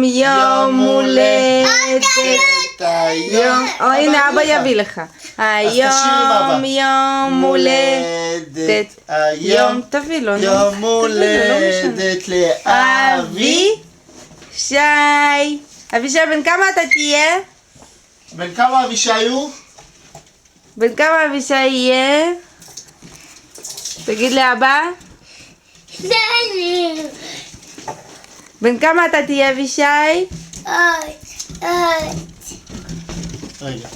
יום הולדת. הנה אבא יביא לך. היום יום הולדת. היום תביא לו. יום הולדת לאבי. שי. אבישי, בן כמה אתה תהיה? בן כמה אבישי הוא? בן כמה אבישי יהיה? תגיד לאבא. בן כמה אתה תהיה אבישי? רגע,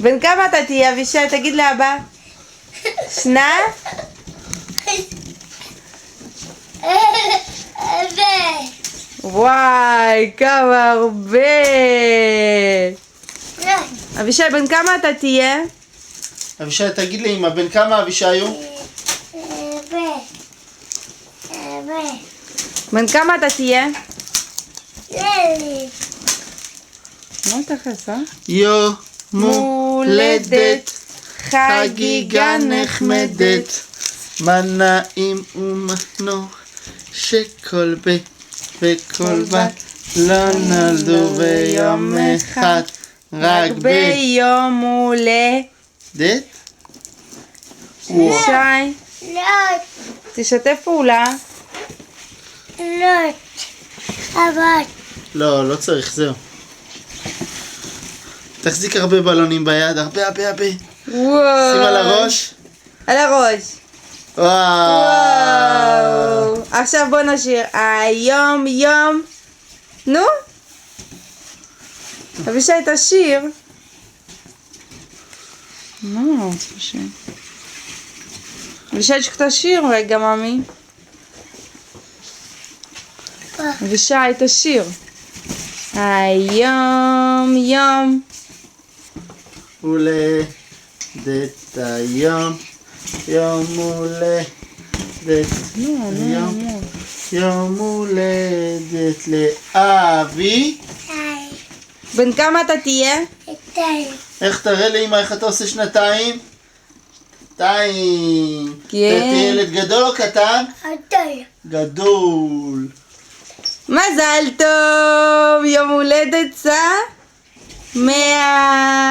בן כמה אתה תהיה אבישי? תגיד לאבא. שנה? וואי, כמה הרבה. אבישי, בן כמה אתה תהיה? אבישי, תגיד לי אמא, בן כמה אבישי הוא? בן כמה אתה תהיה? מה אתה חסה? יום הולדת, חגיגה נחמדת, מה נעים ומה נוח, שכל בית וכל בת לא נולדו ביום אחד, רק ביום הולדת. שי, תשתף פעולה. לא צריך, זהו. תחזיק הרבה בלונים ביד, הרבה. שים על הראש. על הראש. וואו. עכשיו בוא נשיר. היום יום. נו. אבישי, תשיר. נו, תשיר. אבישי, תשיר רגע, ממי. אבישי, תשיר. היום יום הולדת היום, יום הולדת, יום הולדת לאבי. בן כמה אתה תהיה? איך תראה לי אמא איך אתה עושה שנתיים? שנתיים. כן. אתה תהיה ילד גדול או קטן? גדול. מזל טוב, יום הולדת שמח.